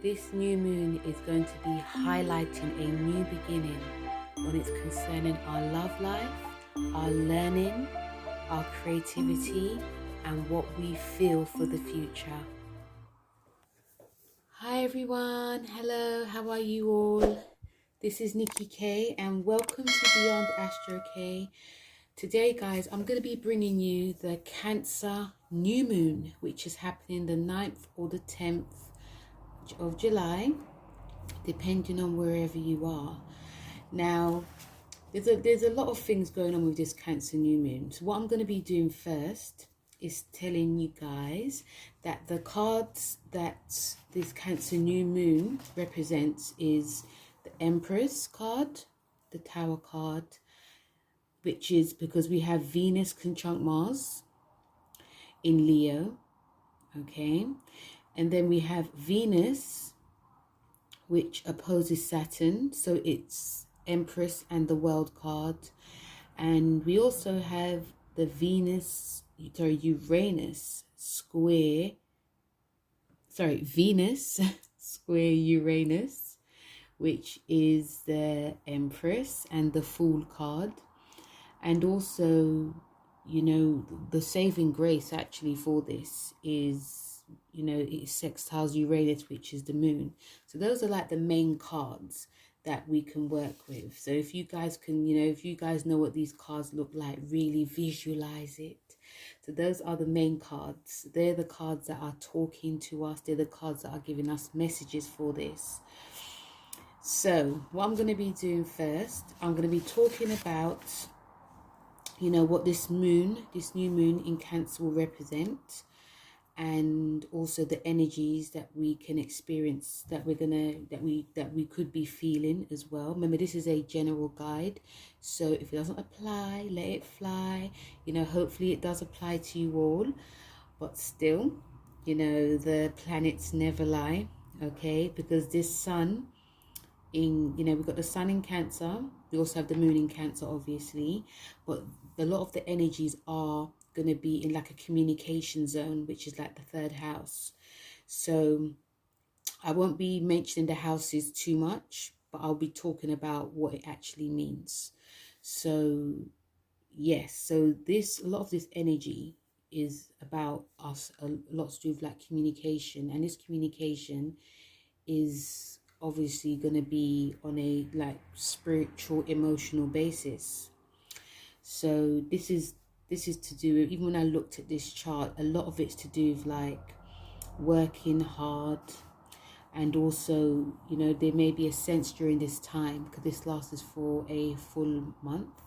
This new moon is going to be highlighting a new beginning when it's concerning our love life, our learning, our creativity, and what we feel for the future. Hi everyone, hello, how are you all? This is Nikki K and welcome to Beyond Astro K. Today guys, I'm going to be bringing you the Cancer new moon, which is happening the 9th or the 10th of July, depending on wherever you are. Now, there's a lot of things going on with this Cancer new moon. So what I'm going to be doing first is telling you guys that the cards that this Cancer new moon represents is the Empress card, the Tower card, which is because we have Venus conjunct Mars in Leo, okay? And then we have Venus, which opposes Saturn, so it's Empress and the World card. And we also have the Venus square Uranus, which is the Empress and the Fool card. And also, you know, the saving grace actually for this is, you know, it sextiles Uranus, which is the moon. So those are like the main cards that we can work with. So if you guys can, you know, if you guys know what these cards look like, really visualize it. So those are the main cards. They're the cards that are talking to us. They're the cards that are giving us messages for this. So what I'm going to be doing first, I'm going to be talking about, you know, what this new moon in Cancer will represent, and also the energies that we can experience, that we could be feeling as well. Remember, this is a general guide, so if it doesn't apply, let it fly. You know, hopefully it does apply to you all, but still, you know, the planets never lie, okay? Because this sun in, you know, we've got the sun in Cancer, we also have the moon in Cancer obviously, but a lot of the energies are going to be in like a communication zone, which is like the third house. So I won't be mentioning the houses too much, but I'll be talking about what it actually means. So yes, so a lot of this energy is about us, a lot to do with like communication, and this communication is obviously going to be on a like spiritual, emotional basis. So this is to do with, even when I looked at this chart, a lot of it's to do with like working hard, and also, you know, there may be a sense during this time, because this lasts for a full month,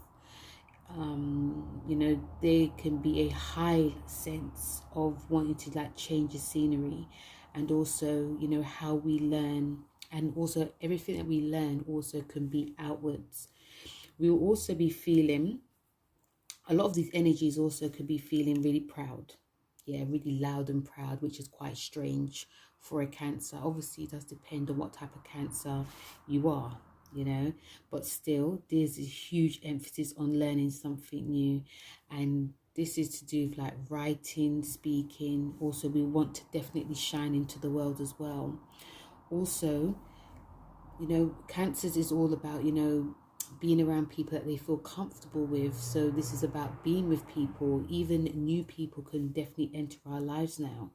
you know, there can be a high sense of wanting to like change the scenery, and also, you know, how we learn, and also everything that we learn also can be outwards. We will also be feeling, a lot of these energies also could be feeling really proud. Yeah, really loud and proud, which is quite strange for a Cancer. Obviously, it does depend on what type of Cancer you are, you know. But still, there's a huge emphasis on learning something new. And this is to do with like writing, speaking. Also, we want to definitely shine into the world as well. Also, you know, Cancers is all about, you know, being around people that they feel comfortable with. So this is about being with people. Even new people can definitely enter our lives now.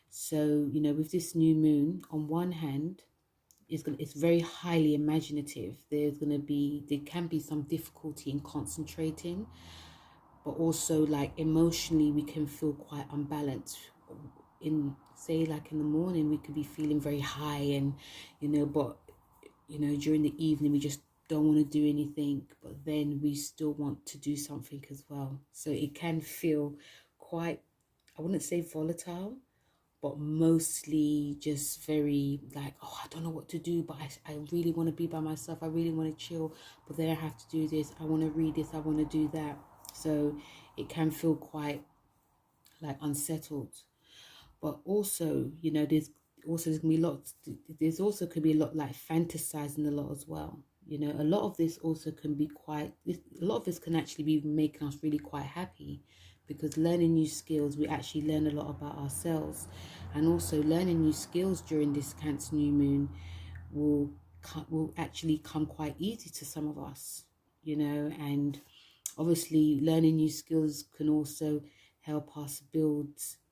So, you know, with this new moon, on one hand, it's very highly imaginative. There can be some difficulty in concentrating, but also like emotionally we can feel quite unbalanced. In, say, like in the morning we could be feeling very high, and, you know, but, you know, during the evening we just don't want to do anything, but then we still want to do something as well. So it can feel quite, I wouldn't say volatile, but mostly just very like, oh, I don't know what to do, but I really want to be by myself, I really want to chill, but then I have to do this, I want to read this, I want to do that. So it can feel quite like unsettled. But also, you know, there's gonna be lots, there's also could be a lot like fantasizing a lot as well. You know, a lot of this also can be quite, a lot of this can actually be making us really quite happy, because learning new skills, we actually learn a lot about ourselves. And also learning new skills during this Cancer new moon will actually come quite easy to some of us, you know. And obviously learning new skills can also help us build,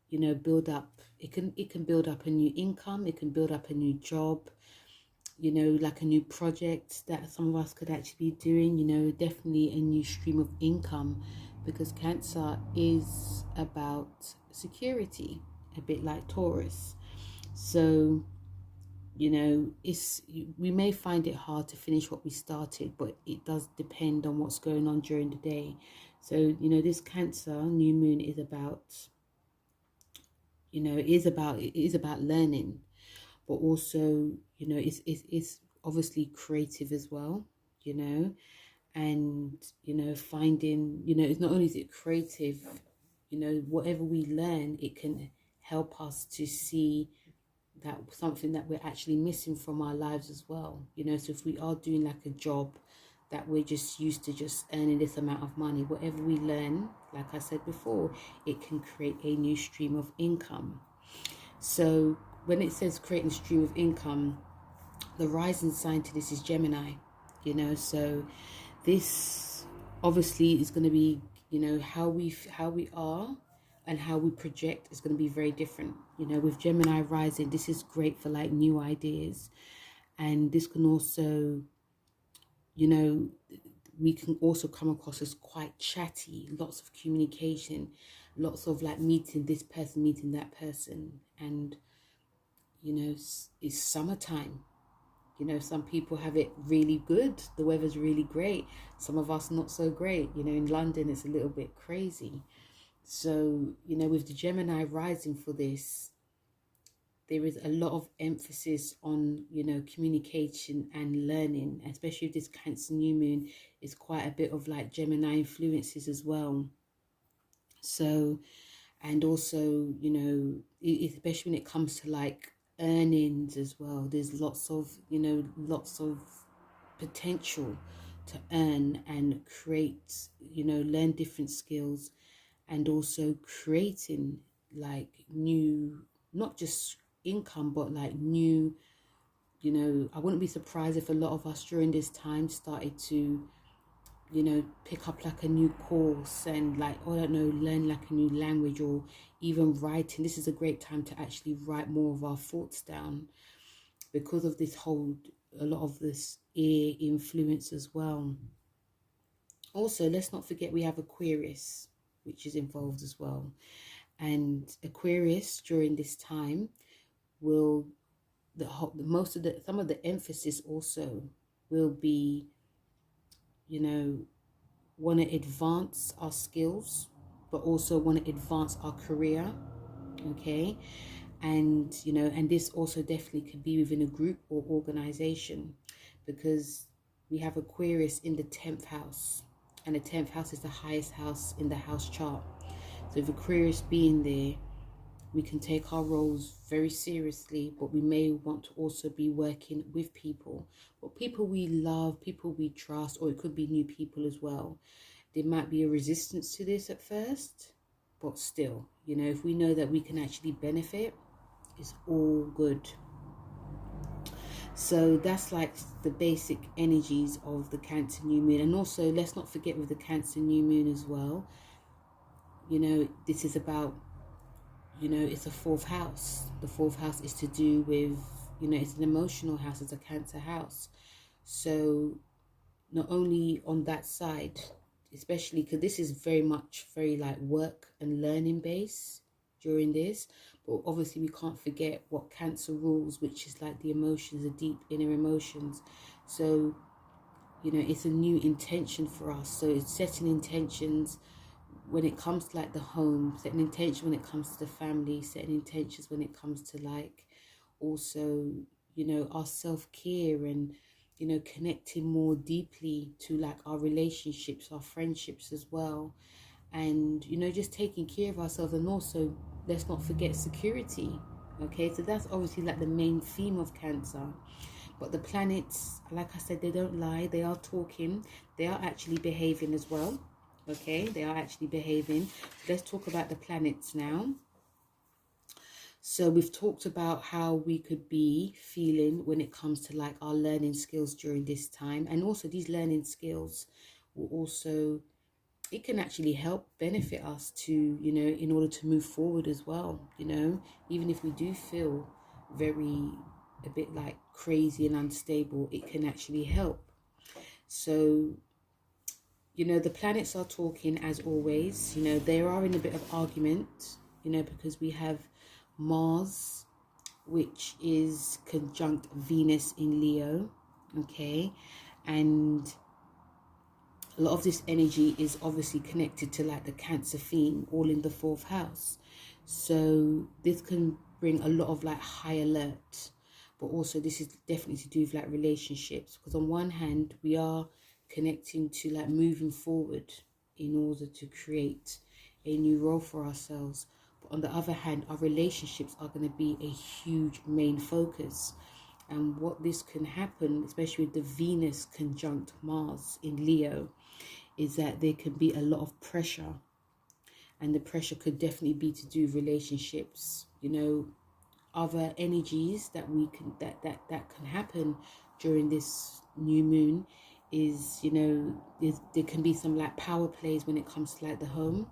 you know, build up, it can build up a new income, it can build up a new job, you know, like a new project that some of us could actually be doing, you know, definitely a new stream of income, because Cancer is about security, a bit like Taurus. So, you know, we may find it hard to finish what we started, but it does depend on what's going on during the day. So, you know, this Cancer new moon is about, you know, it is about learning, but also, you know, it's obviously creative as well, you know. And, you know, finding, you know, it's not only is it creative, you know, whatever we learn, it can help us to see that something that we're actually missing from our lives as well, you know. So if we are doing like a job that we're just used to just earning this amount of money, whatever we learn, like I said before, it can create a new stream of income. So when it says creating a stream of income, the rising sign to this is Gemini, you know. So this obviously is going to be, you know, how we are and how we project is going to be very different, you know. With Gemini rising, this is great for like new ideas, and this can also, you know, we can also come across as quite chatty, lots of communication, lots of like meeting this person, meeting that person. And, you know, it's summertime. You know, some people have it really good. The weather's really great. Some of us not so great. You know, in London, it's a little bit crazy. So, you know, with the Gemini rising for this, there is a lot of emphasis on, you know, communication and learning, especially with this Cancer new moon. Is quite a bit of like Gemini influences as well. So, and also, you know, especially when it comes to like earnings as well, there's lots of, you know, lots of potential to earn and create, you know, learn different skills, and also creating like new, not just income, but like new, you know. I wouldn't be surprised if a lot of us during this time started to, you know, pick up like a new course and like, I don't know, learn like a new language, or even writing. This is a great time to actually write more of our thoughts down, because of this whole, a lot of this air influence as well. Also, let's not forget we have Aquarius, which is involved as well. And Aquarius during this time will, most of the, some of the emphasis also will be, you know, want to advance our skills, but also want to advance our career. Okay. And, you know, and this also definitely could be within a group or organization, because we have Aquarius in the 10th house, and the 10th house is the highest house in the house chart. So with Aquarius being there, we can take our roles very seriously, but we may want to also be working with people, but people we love, people we trust, or it could be new people as well. There might be a resistance to this at first, but still, you know, if we know that we can actually benefit, it's all good. So that's like the basic energies of the Cancer new moon. And also, let's not forget with the Cancer new moon as well, you know, this is about, you know, it's a fourth house. The fourth house is to do with, you know, it's an emotional house, it's a Cancer house. So not only on that side, especially because this is very much very like work and learning base during this, but obviously we can't forget what Cancer rules, which is like the emotions, the deep inner emotions. So, you know, it's a new intention for us. So it's setting intentions when it comes to like the home, setting intention when it comes to the family, setting intentions when it comes to like also, you know, our self-care, and, you know, connecting more deeply to like our relationships, our friendships as well. And, you know, just taking care of ourselves. And also, let's not forget security. Okay, so that's obviously like the main theme of Cancer. But the planets, like I said, they don't lie. They are talking. They are actually behaving as well. Okay, they are actually behaving. Let's talk about the planets now. So we've talked about how we could be feeling when it comes to like our learning skills during this time. And also these learning skills will also, it can actually help benefit us to, you know, in order to move forward as well, you know, even if we do feel very, a bit like crazy and unstable, it can actually help. So, you know, the planets are talking as always, you know, they are in a bit of argument, you know, because we have Mars, which is conjunct Venus in Leo, okay, and a lot of this energy is obviously connected to like the Cancer theme, all in the 4th house. So this can bring a lot of like high alert, but also this is definitely to do with like relationships, because on one hand we are connecting to like moving forward in order to create a new role for ourselves, but on the other hand our relationships are going to be a huge main focus. And what this can happen, especially with the Venus conjunct Mars in Leo, is that there can be a lot of pressure, and the pressure could definitely be to do with relationships, you know. Other energies that we can that can happen during this new moon is, you know, there can be some like power plays when it comes to like the home.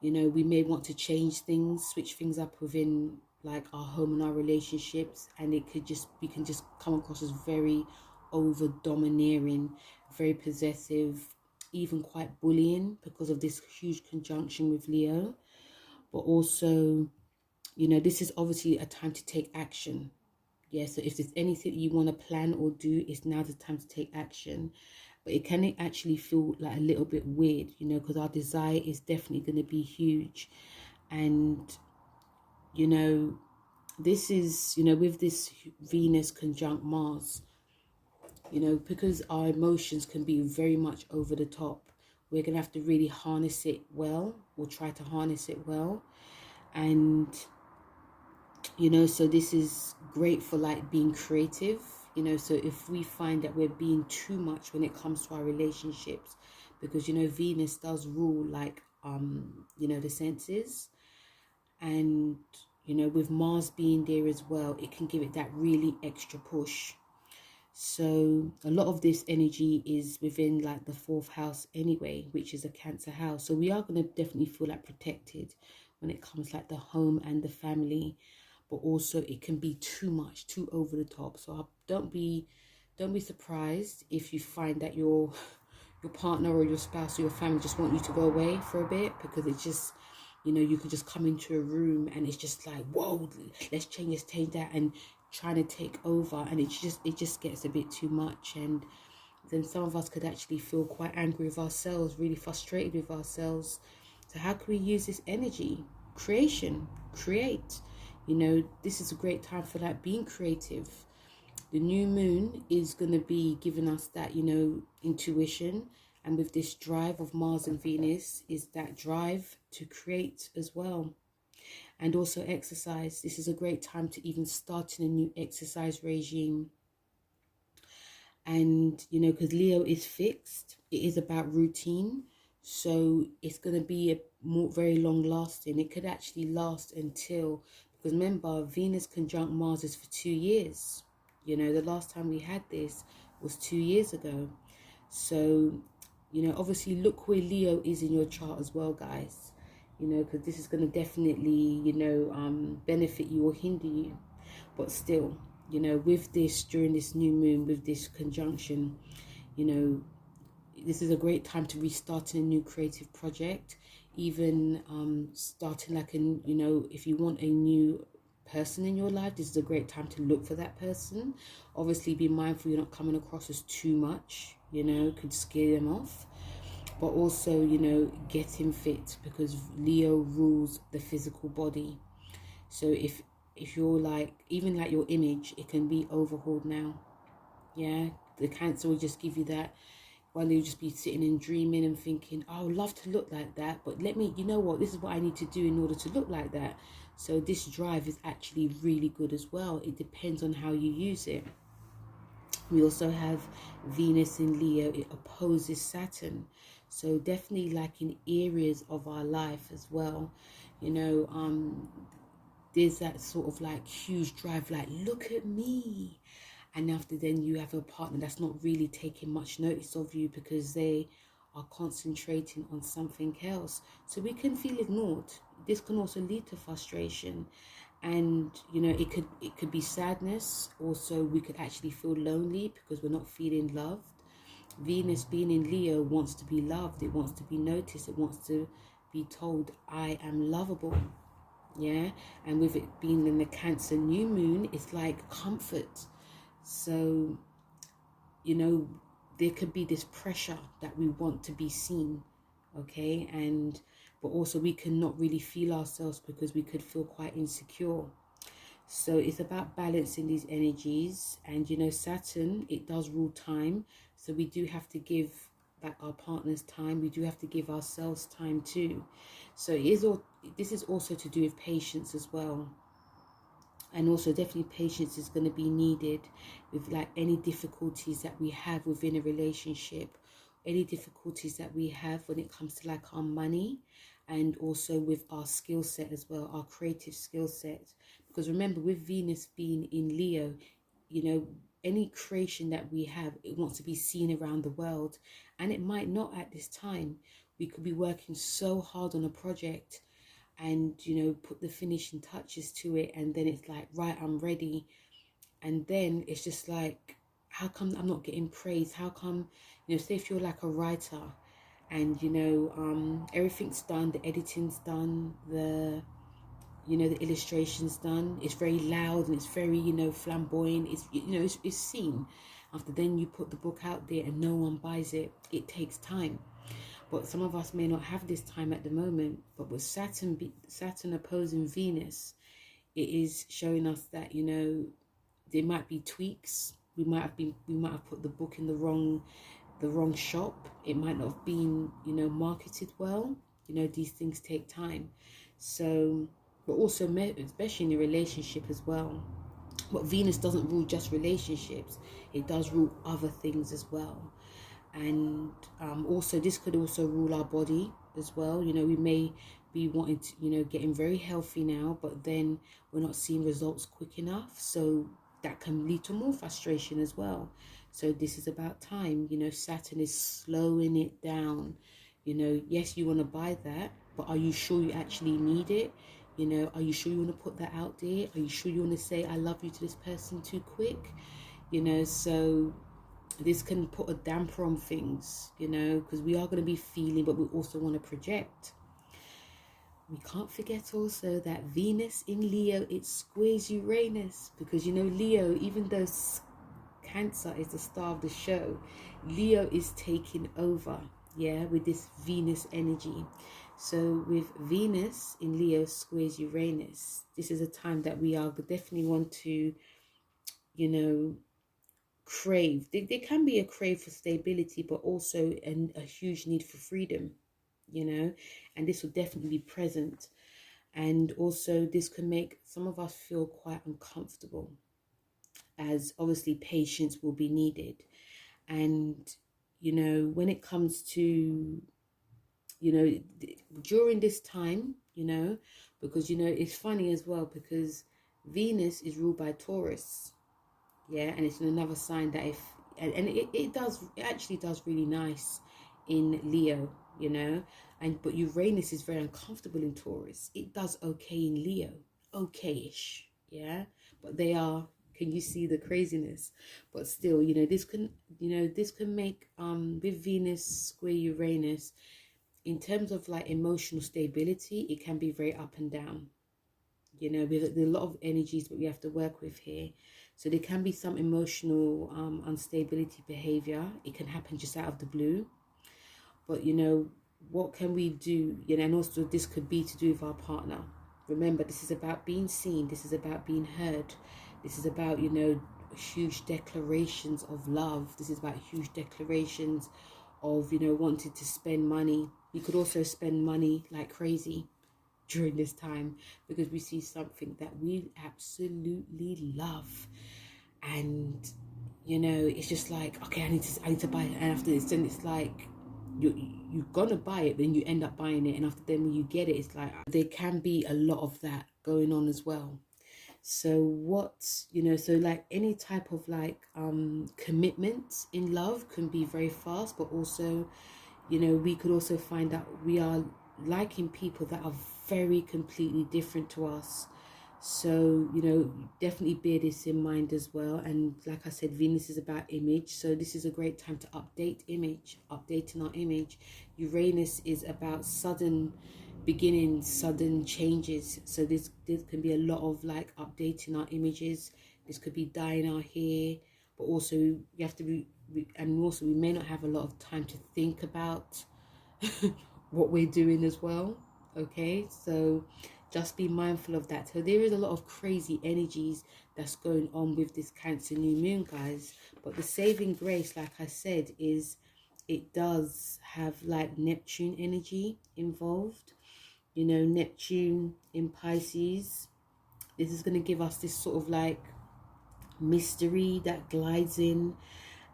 You know, we may want to change things, switch things up within like our home and our relationships, and it could just, we can just come across as very over domineering, very possessive, even quite bullying because of this huge conjunction with Leo. But also, you know, this is obviously a time to take action. Yeah, so if there's anything you want to plan or do, it's now the time to take action. But it can actually feel like a little bit weird, you know, because our desire is definitely going to be huge. And, you know, this is, you know, with this Venus conjunct Mars, you know, because our emotions can be very much over the top, we're going to have to really harness it well, or try to harness it well. And, you know, so this is great for like being creative, you know. So if we find that we're being too much when it comes to our relationships, because, you know, Venus does rule like you know, the senses, and, you know, with Mars being there as well, it can give it that really extra push. So a lot of this energy is within like the 4th house anyway, which is a Cancer house. So we are going to definitely feel like protected when it comes like the home and the family, but also it can be too much, too over the top. So don't be surprised if you find that your partner or your spouse or your family just want you to go away for a bit, because it's just, you know, you could just come into a room and it's just like, whoa, let's change this, change that, and trying to take over, and it just gets a bit too much. And then some of us could actually feel quite angry with ourselves, really frustrated with ourselves. So how can we use this energy? Create. You know, this is a great time for like being creative. The new moon is going to be giving us that, you know, intuition, and with this drive of Mars and Venus is that drive to create as well. And also exercise. This is a great time to even start in a new exercise regime. And, you know, because Leo is fixed, it is about routine. So it's going to be a very long lasting. It could actually last until, because remember, Venus conjunct Mars is for 2 years. You know, the last time we had this was 2 years ago. So, you know, obviously look where Leo is in your chart as well, guys. You know, because this is going to definitely, you know, benefit you or hinder you. But still, you know, with this, during this new moon, with this conjunction, you know, this is a great time to restart a new creative project. Even starting like you know, if you want a new person in your life, this is a great time to look for that person. Obviously be mindful you're not coming across as too much, you know, could scare them off. But also, you know, getting fit, because Leo rules the physical body. So if you're like, even like your image, it can be overhauled now. Yeah, the Cancer will just give you that. One day you'll just be sitting and dreaming and thinking, oh, I would love to look like that, but let me, you know what, this is what I need to do in order to look like that. So this drive is actually really good as well. It depends on how you use it. We also have Venus in Leo. It opposes Saturn. So definitely like in areas of our life as well, you know, there's that sort of like huge drive, like, look at me. And after then you have a partner that's not really taking much notice of you because they are concentrating on something else. So we can feel ignored. This can also lead to frustration. And you know, it could be sadness. Also, we could actually feel lonely because we're not feeling loved. Venus being in Leo wants to be loved, it wants to be noticed, it wants to be told, I am lovable. Yeah. And with it being in the Cancer new moon, it's like comfort. So, you know, there could be this pressure that we want to be seen. Okay. And but also we cannot really feel ourselves because we could feel quite insecure. So it's about balancing these energies. And you know, Saturn, it does rule time. So we do have to give like our partners time. We do have to give ourselves time too. So it is all, this is also to do with patience as well. And also definitely patience is going to be needed with like any difficulties that we have within a relationship, any difficulties that we have when it comes to like our money, and also with our skill set as well, our creative skill set. Because remember, with Venus being in Leo, you know, any creation that we have, it wants to be seen around the world, and it might not at this time. We could be working so hard on a project and you know, put the finishing touches to it, and then it's like, right, I'm ready. And then it's just like, how come I'm not getting praise? How come, you know, say if you're like a writer and you know, everything's done, the editing's done, the, you know, the illustrations done, it's very loud and it's very, you know, flamboyant, it's, you know, it's seen. After then you put the book out there and no one buys it, it takes time. But some of us may not have this time at the moment. But with Saturn opposing Venus, it is showing us that, you know, there might be tweaks. We might have put the book in the wrong shop. It might not have been, you know, marketed well. You know, these things take time. So, but also especially in a relationship as well. But Venus doesn't rule just relationships. It does rule other things as well. And also this could also rule our body as well. You know, we may be wanting to, you know, getting very healthy now, but then we're not seeing results quick enough, so that can lead to more frustration as well. So this is about time. You know, Saturn is slowing it down. You know, yes, you want to buy that, but are you sure you actually need it? You know, are you sure you want to put that out there? Are you sure you want to say I love you to this person too quick? You know, so this can put a damper on things, you know, because we are going to be feeling, but we also want to project. We can't forget also that Venus in Leo, it squares Uranus, because you know, Leo, even though Cancer is the star of the show, Leo is taking over, yeah, with this Venus energy. So with Venus in Leo squares Uranus, this is a time that we are definitely want to, you know, crave. There can be a crave for stability, but also a huge need for freedom, you know, and this will definitely be present. And also this can make some of us feel quite uncomfortable, as obviously patience will be needed. And you know, when it comes to, you know, during this time, you know, because you know, it's funny as well because Venus is ruled by Taurus, yeah, and it's another sign that if and it actually does really nice in Leo, you know, and but Uranus is very uncomfortable in Taurus. It does okay in Leo, okay-ish, yeah, but they are, can you see the craziness? But still, you know, this can, you know, this can make with Venus square Uranus, in terms of like emotional stability, it can be very up and down. You know, there's a lot of energies that we have to work with here. So there can be some emotional instability behavior. It can happen just out of the blue. But, you know, what can we do? You know, and also this could be to do with our partner. Remember, this is about being seen. This is about being heard. This is about, you know, huge declarations of love. This is about huge declarations of, you know, wanting to spend money. You could also spend money like crazy during this time because we see something that we absolutely love, and you know, it's just like, okay, I need to buy it, and after this then it's like, you're gonna buy it, then you end up buying it, and after then when you get it, it's like there can be a lot of that going on as well. So what, so like any type of like commitment in love can be very fast, but also, we could also find out we are liking people that are very completely different to us. So, definitely bear this in mind as well. And like I said, Venus is about image. So this is a great time to updating our image. Uranus is about sudden beginnings, sudden changes. So this can be a lot of like updating our images. This could be dyeing our hair, but also you have to and also we may not have a lot of time to think about what we're doing as well. Okay, so just be mindful of that. So there is a lot of crazy energies that's going on with this Cancer new moon, guys. But the saving grace, like I said, is it does have like Neptune energy involved. Neptune in Pisces. This is going to give us this sort of like mystery that glides in.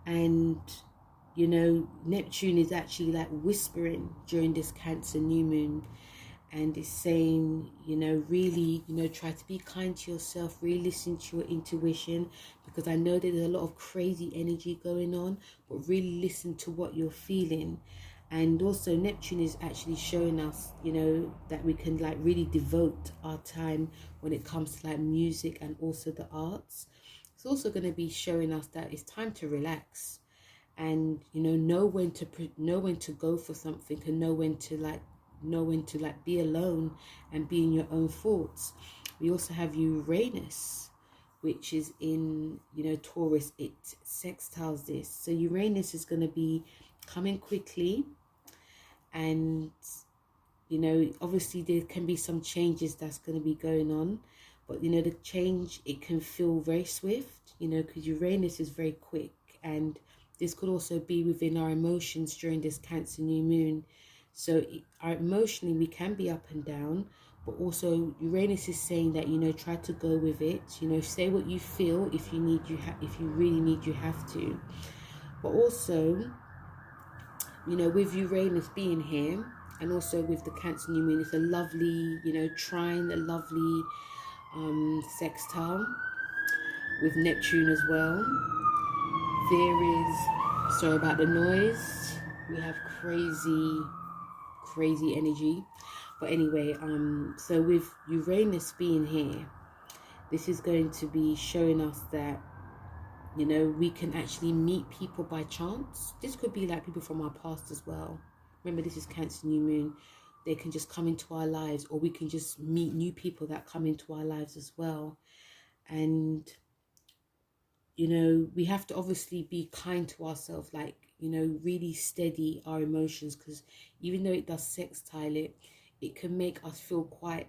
And Neptune is actually like whispering during this Cancer new moon, and it's saying, really, try to be kind to yourself, really listen to your intuition, because I know there's a lot of crazy energy going on, but really listen to what you're feeling. And also Neptune is actually showing us, that we can like really devote our time when it comes to like music and also the arts. It's also going to be showing us that it's time to relax, and know when to go for something, and know when to be alone and be in your own thoughts. We also have Uranus, which is in Taurus. It sextiles this, so Uranus is going to be coming quickly, and obviously there can be some changes that's going to be going on, but the change, it can feel very swift, because Uranus is very quick. And this could also be within our emotions during this Cancer new moon. So emotionally we can be up and down, but also Uranus is saying that try to go with it. Say what you feel. If you need, if you really need, you have to. But also with Uranus being here, and also with the Cancer new moon, it's a lovely trine, a lovely sextile with Neptune as well. There is, sorry about the noise, we have crazy energy. But anyway, so with Uranus being here, this is going to be showing us that we can actually meet people by chance. This could be like people from our past as well. Remember, this is Cancer new moon. They can just come into our lives, or we can just meet new people that come into our lives as well. And we have to obviously be kind to ourselves, like really steady our emotions, because even though it does sextile it can make us feel quite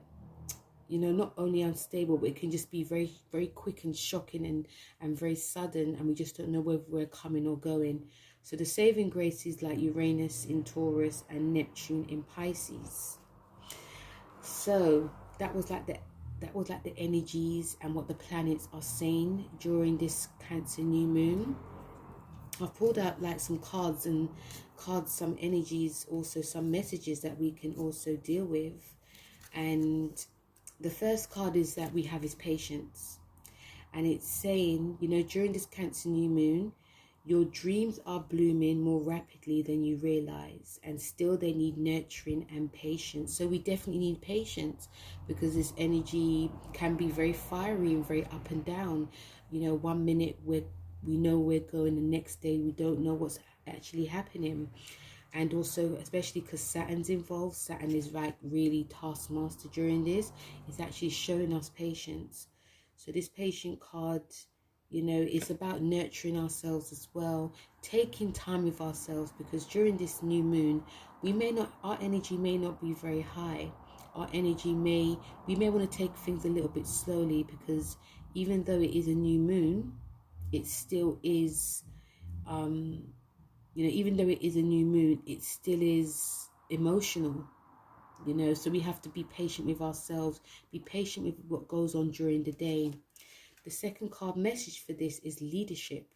not only unstable, but it can just be very, very quick and shocking and very sudden, and we just don't know whether we're coming or going. So the saving grace is like Uranus in Taurus and Neptune in Pisces. So that was like the energies and what the planets are saying during this Cancer new moon. I've pulled out like some cards, some energies, also some messages that we can also deal with. And the first card is that we have is patience. And it's saying, during this Cancer new moon, your dreams are blooming more rapidly than you realize, and still they need nurturing and patience. So we definitely need patience, because this energy can be very fiery and very up and down. 1 minute we know we're going, the next day we don't know what's actually happening. And also, especially because Saturn's involved, Saturn is like really taskmaster during this. It's actually showing us patience. So this patient card, it's about nurturing ourselves as well, taking time with ourselves, because during this new moon, our energy may not be very high. We may want to take things a little bit slowly, because even though it is a new moon, it still is, even though it is a new moon, it still is emotional, so we have to be patient with ourselves, be patient with what goes on during the day. The second card message for this is leadership.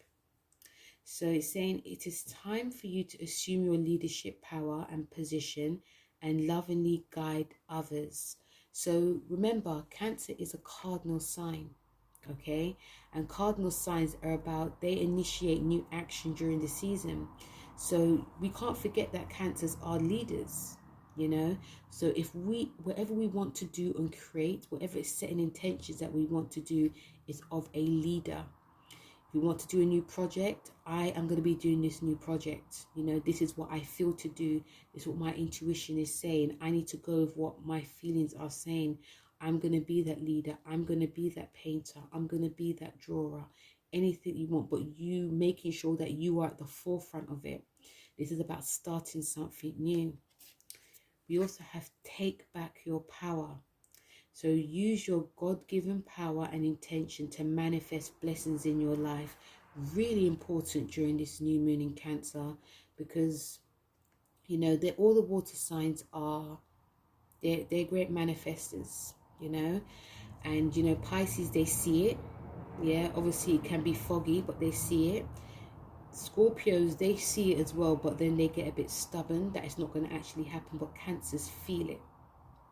So it's saying it is time for you to assume your leadership power and position and lovingly guide others. So remember, Cancer is a cardinal sign, okay? And cardinal signs are about, they initiate new action during the season. So we can't forget that Cancers are leaders, you know? So if we, whatever we want to do and create, whatever is setting intentions that we want to do is of a leader. If we want to do a new project, I am going to be doing this new project. You know, this is what I feel to do. This is what my intuition is saying. I need to go with what my feelings are saying. I'm going to be that leader. I'm going to be that painter. I'm going to be that drawer. Anything you want, but you making sure that you are at the forefront of it. This is about starting something new. We also have take back your power. So use your God-given power and intention to manifest blessings in your life. Really important during this new moon in Cancer, because, you know, all the water signs are, they're great manifestors, you know. And, you know, Pisces, they see it. Yeah, obviously it can be foggy, but they see it. Scorpios, they see it as well, but then they get a bit stubborn that it's not going to actually happen. But Cancers feel it.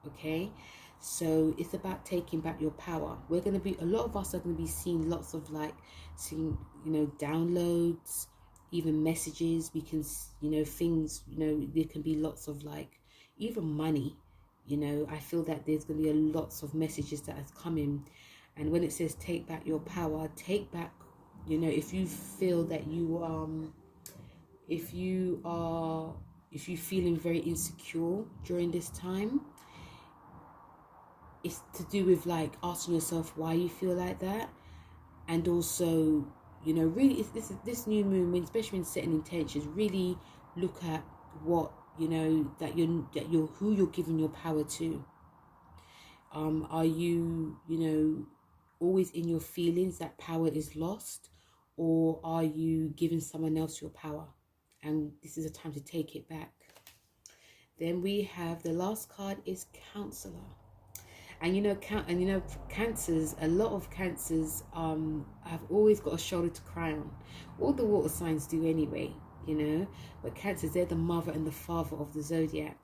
Okay, so it's about taking back your power. We're going to be, a lot of us are going to be seeing lots of, like, seeing, you know, downloads, even messages. We can, you know, things, you know, there can be lots of, like, even money, you know. I feel that there's going to be lots of messages that is coming. And when it says take back your power, take back, you know, if you feel that you if you're feeling very insecure during this time, it's to do with, like, asking yourself why you feel like that. And also, you know, really, this new moon, especially when setting intentions, really look at what, you know, that you're who you're giving your power to. Are you, you know, always in your feelings that power is lost, or are you giving someone else your power? And this is a time to take it back. Then we have the last card is Counselor. And you know, Cancers, a lot of Cancers have always got a shoulder to cry on. All the water signs do anyway, you know. But Cancers, they're the mother and the father of the zodiac.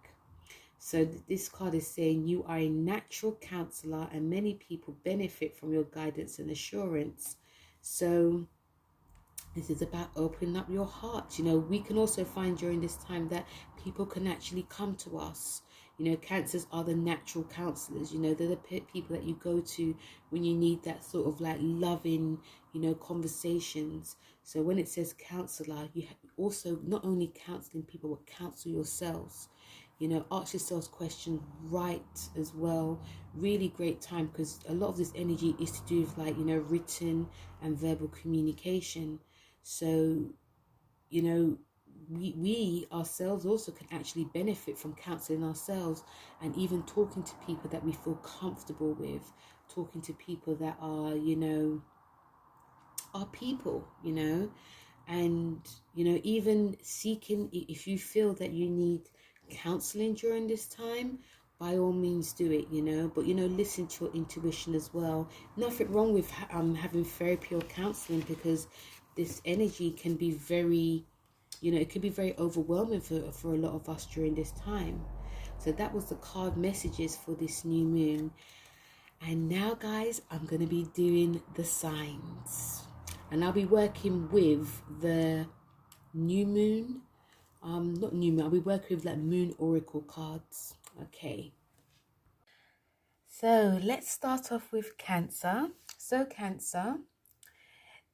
So this card is saying you are a natural counselor and many people benefit from your guidance and assurance. So this is about opening up your heart. You know, we can also find during this time that people can actually come to us. You know, Cancers are the natural counselors. You know, they're the people that you go to when you need that sort of, like, loving, you know, conversations. So when it says counselor, you also not only counseling people, but counsel yourselves. You know, ask yourselves questions, write as well. Really great time, because a lot of this energy is to do with, like, you know, written and verbal communication. So, you know, we ourselves also can actually benefit from counseling ourselves, and even talking to people that we feel comfortable with, talking to people that are, you know, are people, you know. And, you know, even seeking, if you feel that you need counseling during this time, by all means do it, you know. But, you know, listen to your intuition as well. Nothing wrong with having therapy or counseling, because this energy can be very, you know, it can be very overwhelming for a lot of us during this time. So that was the card messages for this new moon. And now, guys, I'm going to be doing the signs. And I'll be working with the new moon. Not new moon, I'll be working with, like, moon oracle cards. Okay. So let's start off with Cancer. So Cancer,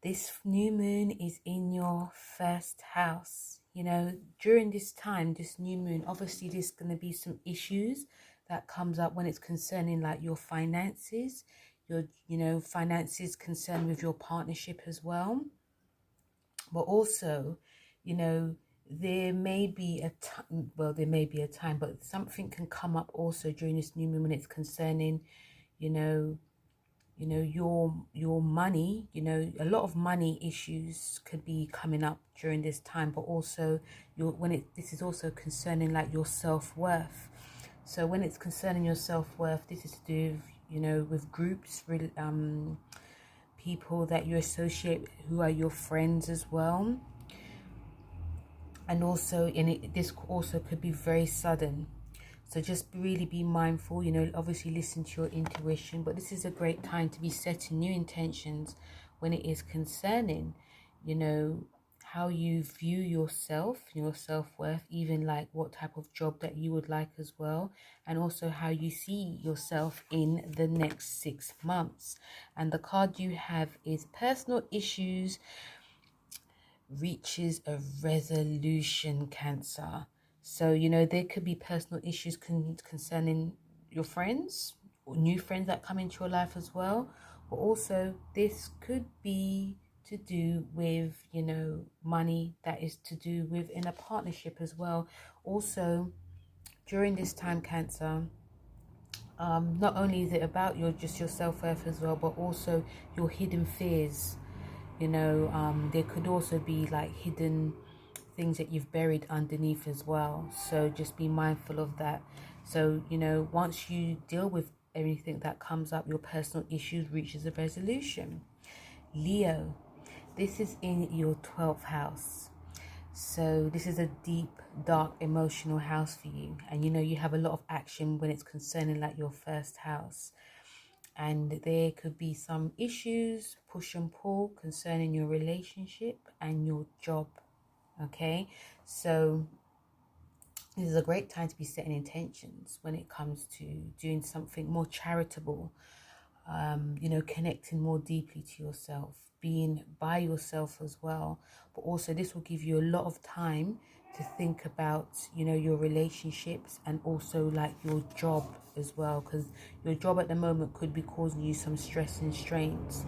this new moon is in your first house. You know, during this time, this new moon, obviously there's going to be some issues that comes up when it's concerning, like, your finances, your, you know, finances concerned with your partnership as well. But also, you know, there may be a time, but something can come up also during this new moon when it's concerning, you know, your money. You know, a lot of money issues could be coming up during this time, but also this is also concerning, like, your self-worth. So when it's concerning your self-worth, this is to do with, you know, with groups, people that you associate who are your friends as well. And also this also could be very sudden. So just really be mindful, you know, obviously listen to your intuition, but this is a great time to be setting new intentions when it is concerning, you know, how you view yourself, your self-worth, even like what type of job that you would like as well, and also how you see yourself in the next 6 months. And the card you have is personal issues reaches a resolution, Cancer. So, you know, there could be personal issues concerning your friends or new friends that come into your life as well. But also, this could be to do with, you know, money that is to do with in a partnership as well. Also, during this time, Cancer, not only is it about your self-worth as well, but also your hidden fears. You know, there could also be like hidden things that you've buried underneath as well, so just be mindful of that. So, you know, once you deal with everything that comes up, your personal issues reaches a resolution. Leo, this is in your 12th house. So this is a deep, dark, emotional house for you. And you know, you have a lot of action when it's concerning like your first house. And there could be some issues, push and pull concerning your relationship and your job. Okay, so this is a great time to be setting intentions when it comes to doing something more charitable, you know, connecting more deeply to yourself, being by yourself as well. But also this will give you a lot of time to think about, you know, your relationships and also like your job as well, because your job at the moment could be causing you some stress and strains.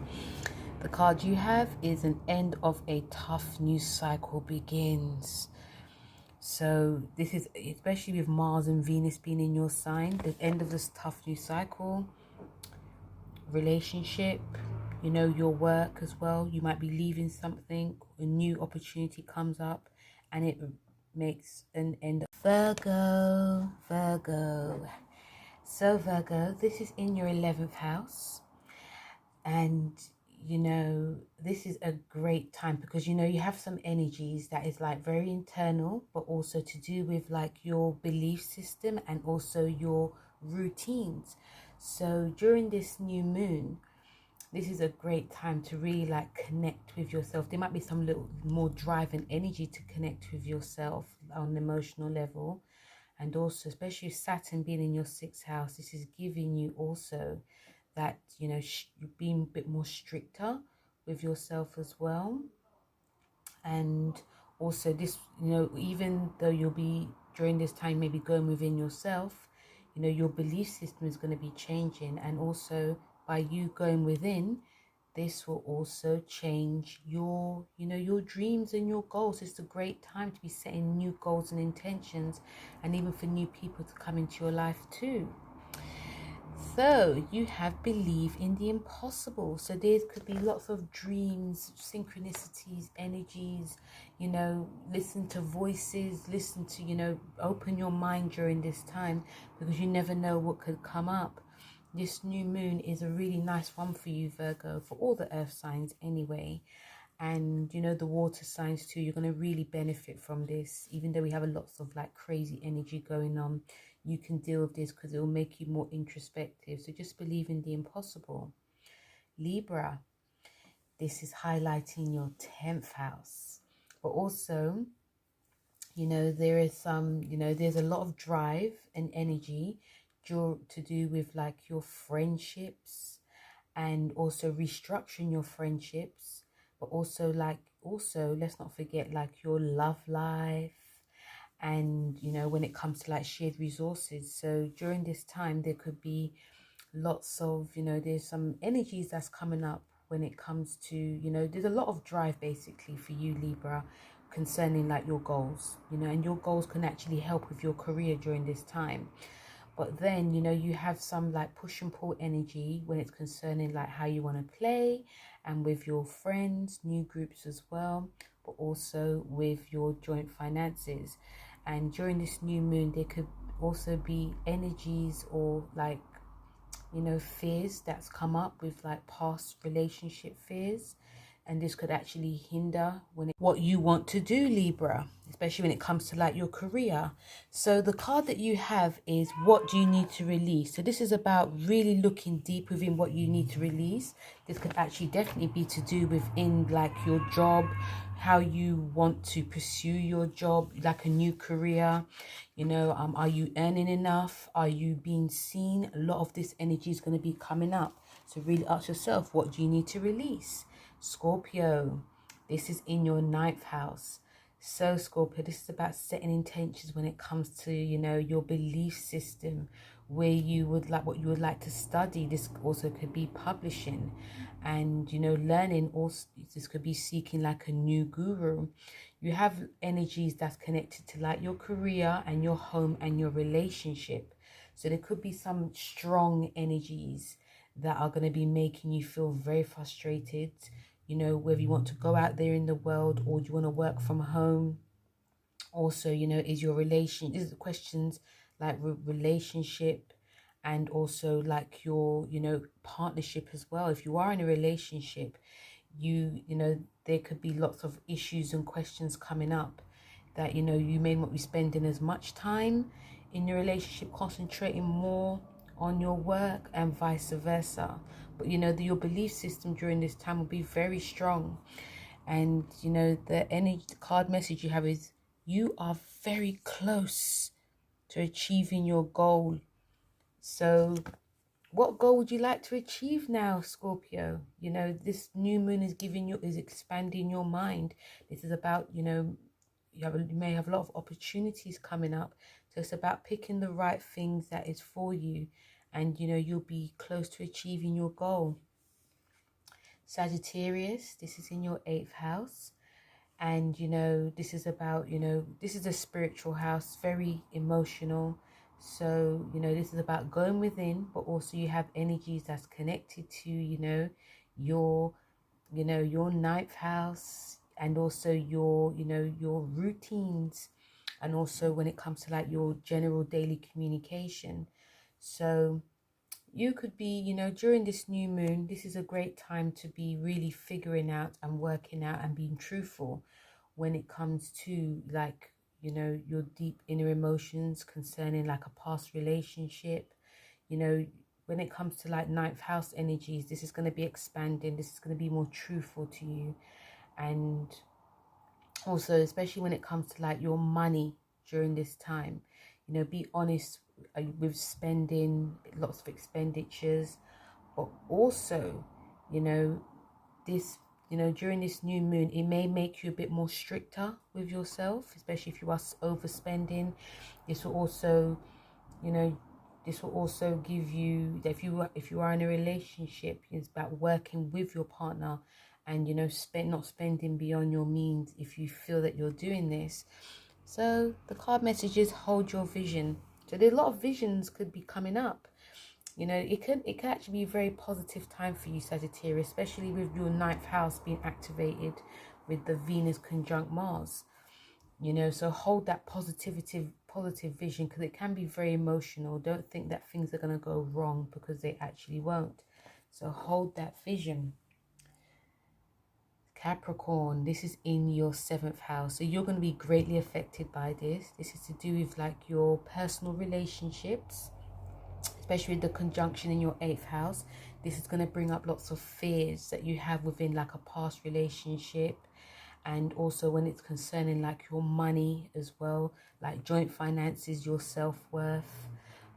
The card you have is an end of a tough new cycle begins. So this is especially with Mars and Venus being in your sign, the end of this tough new cycle, relationship, you know, your work as well. You might be leaving something, a new opportunity comes up and it makes an end. Virgo. So Virgo, this is in your 11th house. And you know, this is a great time because, you know, you have some energies that is like very internal, but also to do with like your belief system and also your routines. So during this new moon, this is a great time to really like connect with yourself. There might be some little more drive and energy to connect with yourself on an emotional level. And also, especially Saturn being in your 6th house, this is giving you also that, you know, being a bit more stricter with yourself as well. And also this, you know, even though you'll be during this time maybe going within yourself, you know, your belief system is going to be changing. And also by you going within, this will also change your, you know, your dreams and your goals. It's a great time to be setting new goals and intentions, and even for new people to come into your life too. So you have believe in the impossible. So there could be lots of dreams, synchronicities, energies, you know, listen to voices, listen to, you know, open your mind during this time, because you never know what could come up. This new moon is a really nice one for you, Virgo, for all the earth signs anyway. And, you know, the water signs too, you're going to really benefit from this. Even though we have a lots of like crazy energy going on, you can deal with this because it will make you more introspective. So just believe in the impossible. Libra, this is highlighting your 10th house. But also, you know, there is some, you know, there's a lot of drive and energy to do with like your friendships, and also restructuring your friendships, but also like, also let's not forget like your love life, and you know, when it comes to like shared resources. So during this time there could be lots of, you know, there's some energies that's coming up when it comes to, you know, there's a lot of drive basically for you, Libra, concerning like your goals, you know, and your goals can actually help with your career during this time. But then, you know, you have some like push and pull energy when it's concerning like how you want to play, and with your friends, new groups as well, but also with your joint finances. And during this new moon, there could also be energies or like, you know, fears that's come up with like past relationship fears and this could actually hinder what you want to do, Libra, especially when it comes to like your career. So the card that you have is, what do you need to release? So this is about really looking deep within what you need to release. This could actually definitely be to do within like your job, how you want to pursue your job, like a new career. Are you earning enough? Are you being seen? A lot of this energy is going to be coming up. So really ask yourself, what do you need to release? Scorpio, this is in your 9th house. So Scorpio, this is about setting intentions when it comes to, your belief system, where you would like, what you would like to study. This also could be publishing and, learning. Also, this could be seeking like a new guru. You have energies that's connected to like your career and your home and your relationship. So there could be some strong energies that are going to be making you feel very frustrated, whether you want to go out there in the world or you want to work from home. Also, is the questions like relationship, and also like your, partnership as well. If you are in a relationship, there could be lots of issues and questions coming up that, you may not be spending as much time in your relationship, concentrating more on your work and vice versa. But your belief system during this time will be very strong. And the energy, the card message you have is, you are very close to achieving your goal. So what goal would you like to achieve now, Scorpio? This new moon is expanding your mind. This is about, you may have a lot of opportunities coming up. So it's about picking the right things that is for you, and you'll be close to achieving your goal. Sagittarius, this is in your 8th house. And this is about, this is a spiritual house, very emotional. So this is about going within, but also you have energies that's connected to your your 9th house, and also your routines, and also when it comes to like your general daily communication. So you could be, during this new moon, this is a great time to be really figuring out and working out and being truthful when it comes to like, your deep inner emotions concerning like a past relationship. When it comes to like 9th house energies, this is going to be expanding. This is going to be more truthful to you. And also, especially when it comes to like your money during this time, be honest with spending, lots of expenditures. But also, this during this new moon, it may make you a bit more stricter with yourself, especially if you are overspending. This will also, give you, if you are in a relationship, it's about working with your partner, and not spending beyond your means if you feel that you're doing this. So the card message is, hold your vision. So there's a lot of visions could be coming up. It can actually be a very positive time for you, Sagittarius, especially with your 9th house being activated with the Venus conjunct Mars. So hold that positive vision, because it can be very emotional. Don't think that things are going to go wrong, because they actually won't. So hold that vision. Capricorn, this is in your 7th house. So you're going to be greatly affected by this. This is to do with like your personal relationships, especially with the conjunction in your 8th house. This is going to bring up lots of fears that you have within like a past relationship. And also when it's concerning like your money as well, like joint finances, your self-worth.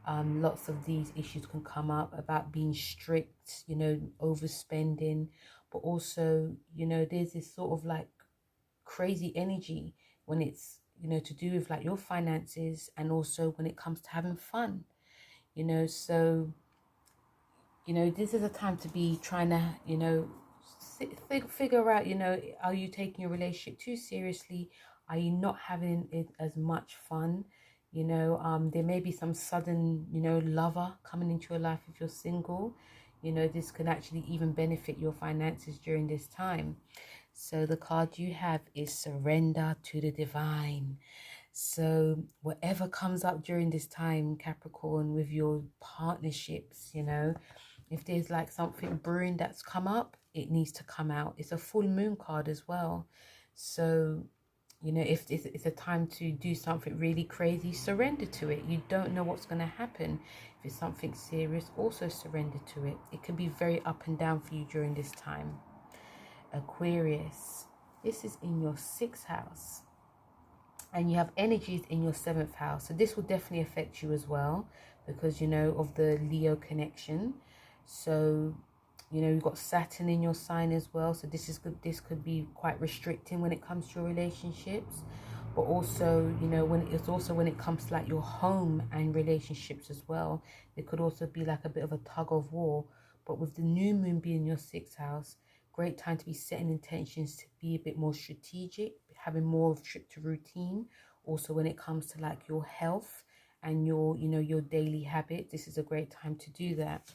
Lots of these issues can come up about being strict, overspending. But also, there's this sort of like crazy energy when it's, to do with like your finances, and also when it comes to having fun. So this is a time to be trying to figure out, are you taking your relationship too seriously? Are you not having it as much fun? There may be some sudden lover coming into your life if you're single. This can actually even benefit your finances during this time. So the card you have is surrender to the divine. So whatever comes up during this time, Capricorn, with your partnerships, if there's like something brewing that's come up, it needs to come out. It's a full moon card as well. So, you know, if it's a time to do something really crazy, surrender to it. You don't know what's going to happen. If it's something serious, also surrender to it. It can be very up and down for you during this time. Aquarius, this is in your 6th house. And you have energies in your 7th house. So this will definitely affect you as well, because, you know, of the Leo connection. So, you know, you've got Saturn in your sign as well. So this is good. This could be quite restricting when it comes to your relationships. But also, you know, when it comes to like your home and relationships as well, it could also be like a bit of a tug of war. But with the new moon being your 6th house, great time to be setting intentions to be a bit more strategic, having more of stricter routine. Also, when it comes to like your health and your, you know, your daily habits, this is a great time to do that.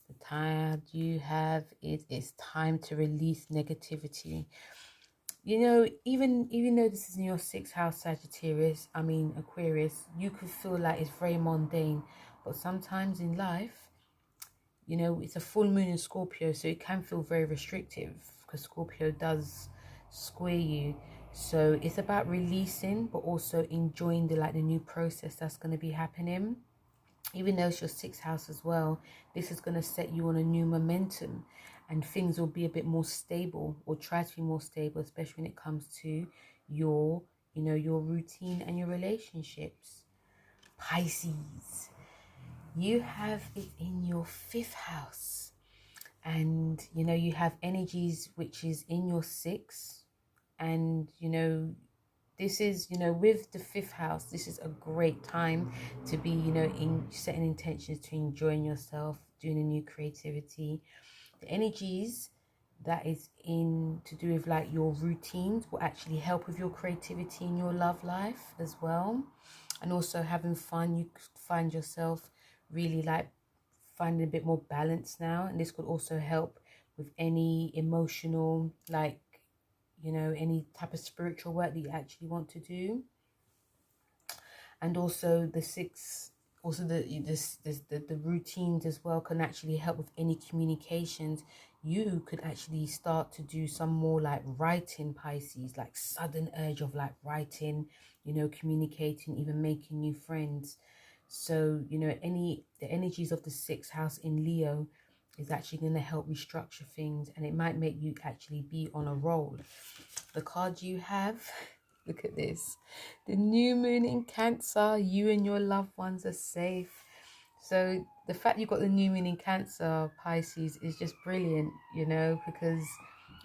The time you have is it's time to release negativity. You know, even though this is in your 6th house, Sagittarius, I mean Aquarius, you could feel like it's very mundane, but sometimes in life, you know, it's a full moon in Scorpio, so it can feel very restrictive because Scorpio does square you. So it's about releasing, but also enjoying the new process that's going to be happening. Even though it's your 6th house as well, this is going to set you on a new momentum, and things will be a bit more stable, or try to be more stable, especially when it comes to your, you know, your routine and your relationships. Pisces, you have it in your 5th house, and you know, you have energies which is in your 6th, and you know, this is, you know, with the 5th house, this is a great time to be, you know, in setting intentions to enjoying yourself, doing a new creativity. The energies that is in to do with like your routines will actually help with your creativity in your love life as well. And also having fun, you find yourself really like finding a bit more balance now, and this could also help with any emotional, like, you know, any type of spiritual work that you actually want to do. And also the 6, also the routines as well can actually help with any communications. You could actually start to do some more like writing, Pisces, like sudden urge of like writing, you know, communicating, even making new friends. So, you know, the energies of the 6th house in Leo is actually going to help restructure things, and it might make you actually be on a roll. The card you have, look at this, the new moon in Cancer. You and your loved ones are safe. So the fact you got the new moon in Cancer, Pisces, is just brilliant, you know, because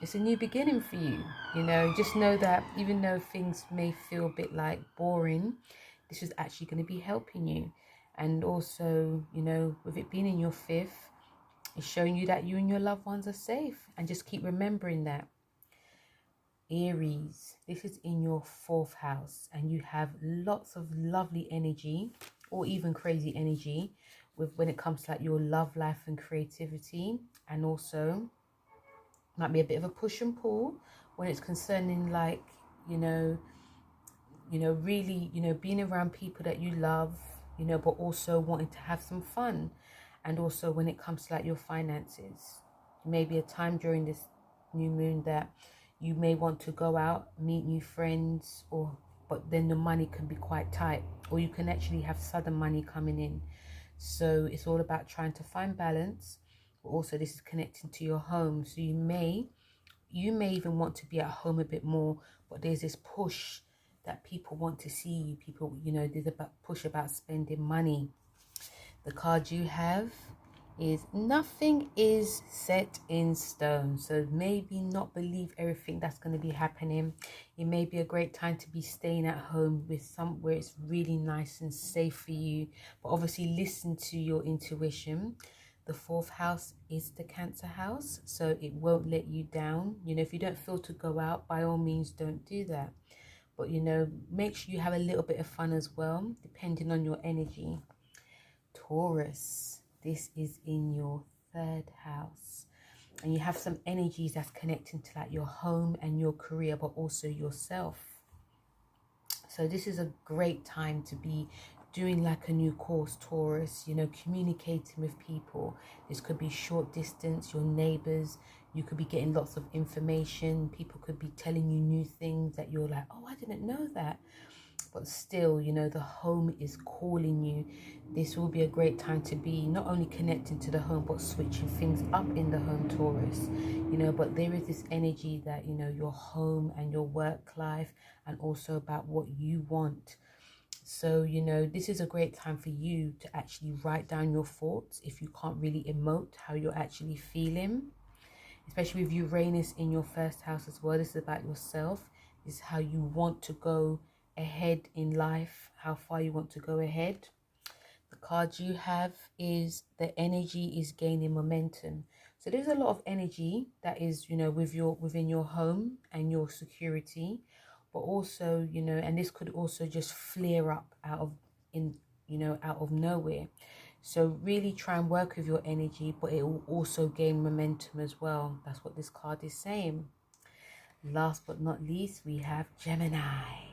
it's a new beginning for you. You know, just know that even though things may feel a bit like boring, this is actually going to be helping you. And also, you know, with it being in your 5th, it's showing you that you and your loved ones are safe. And just keep remembering that. Aries, this is in your 4th house, and you have lots of lovely energy, or even crazy energy, with when it comes to like your love life and creativity. And also might be a bit of a push and pull when it's concerning like, you know, really, you know, being around people that you love, you know, but also wanting to have some fun. And also when it comes to like your finances, maybe a time during this new moon that you may want to go out, meet new friends, but then the money can be quite tight, or you can actually have sudden money coming in. So it's all about trying to find balance, but also this is connecting to your home. So you may even want to be at home a bit more, but there's this push that people want to see you. People, you know, there's a push about spending money. The card you have is nothing is set in stone. So maybe not believe everything that's going to be happening. It may be a great time to be staying at home with somewhere it's really nice and safe for you. But obviously listen to your intuition. The 4th house is the Cancer house, so it won't let you down. You know, if you don't feel to go out, by all means, don't do that. But, you know, make sure you have a little bit of fun as well, depending on your energy. Taurus, this is in your 3rd house, and you have some energies that's connecting to like your home and your career, but also yourself. So this is a great time to be doing like a new course, Taurus, you know, communicating with people. This could be short distance, your neighbors. You could be getting lots of information. People could be telling you new things that you're like, oh, I didn't know that. But still, you know, the home is calling you. This will be a great time to be not only connecting to the home, but switching things up in the home, Taurus. You know, but there is this energy that, you know, your home and your work life, and also about what you want. So, you know, this is a great time for you to actually write down your thoughts if you can't really emote how you're actually feeling, especially with Uranus in your first house as well. This is about yourself. This is how you want to go ahead in life, how far you want to go ahead. The card you have is the energy is gaining momentum. So there's a lot of energy that is, you know, within your home and your security, but also, you know, and this could also just flare up out of nowhere. So really try and work with your energy, but it will also gain momentum as well. That's what this card is saying. Last but not least, we have Gemini.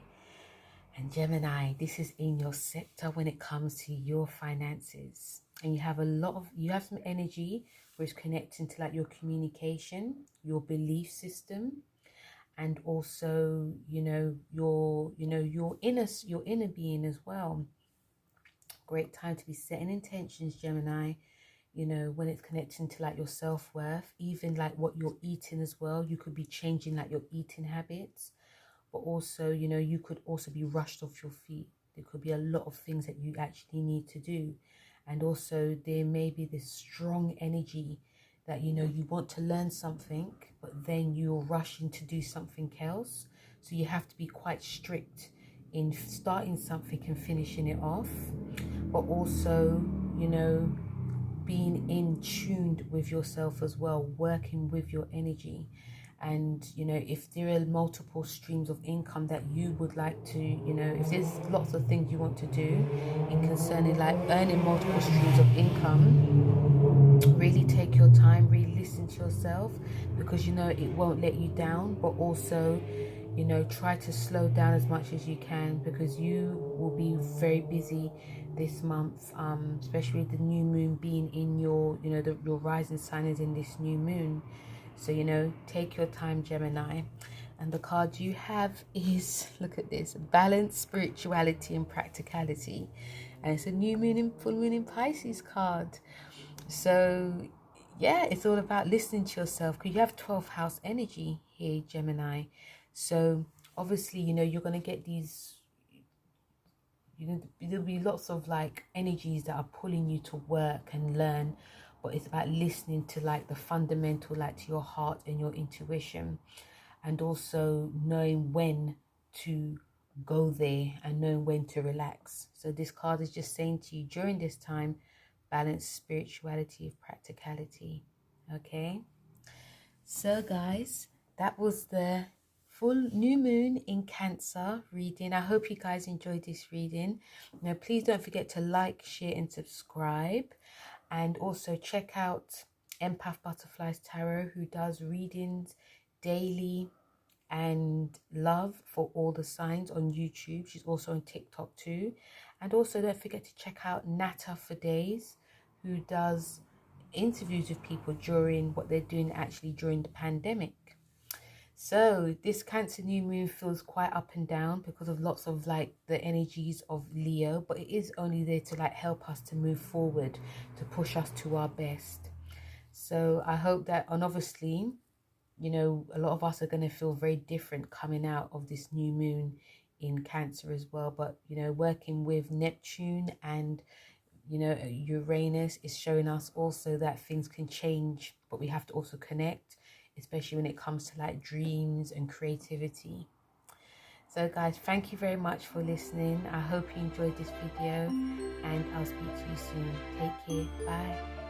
And Gemini, this is in your sector when it comes to your finances. And you have some energy where it's connecting to like your communication, your belief system, and also, you know, your inner being as well. Great time to be setting intentions, Gemini. You know, when it's connecting to like your self-worth, even like what you're eating as well. You could be changing like your eating habits. But also, you know, you could also be rushed off your feet. There could be a lot of things that you actually need to do. And also there may be this strong energy that, you know, you want to learn something, but then you're rushing to do something else. So you have to be quite strict in starting something and finishing it off. But also, you know, being in tuned with yourself as well, working with your energy. And, you know, if there are multiple streams of income that you would like to, you know, if there's lots of things you want to do in concerning like earning multiple streams of income, really take your time, really listen to yourself, because, you know, it won't let you down. But also, you know, try to slow down as much as you can, because you will be very busy this month, especially the new moon being in your, you know, your rising sign is in this new moon. So, you know, take your time, Gemini. And the card you have is, look at this, balance, spirituality and practicality. And it's a new moon and full moon in Pisces card. So, yeah, it's all about listening to yourself, because you have 12th house energy here, Gemini. So, obviously, you know, you're going to get these, you know, there'll be lots of like energies that are pulling you to work and learn. But it's about listening to like the fundamental, like to your heart and your intuition, and also knowing when to go there and knowing when to relax. So this card is just saying to you during this time, balance spirituality with practicality. Okay, so guys, that was the full new moon in Cancer reading. I hope you guys enjoyed this reading. Now please don't forget to like, share and subscribe. And also check out Empath Butterflies Tarot, who does readings daily and love for all the signs on YouTube. She's also on TikTok too. And also don't forget to check out Nata for Days, who does interviews with people during what they're doing actually during the pandemic. So this Cancer new moon feels quite up and down because of lots of like the energies of Leo, but it is only there to like help us to move forward, to push us to our best. So I hope that, and obviously, you know, a lot of us are going to feel very different coming out of this new moon in Cancer as well. But, you know, working with Neptune and, you know, Uranus is showing us also that things can change, but we have to also connect, especially when it comes to like dreams and creativity. So guys, thank you very much for listening. I hope you enjoyed this video, and I'll speak to you soon. Take care. Bye.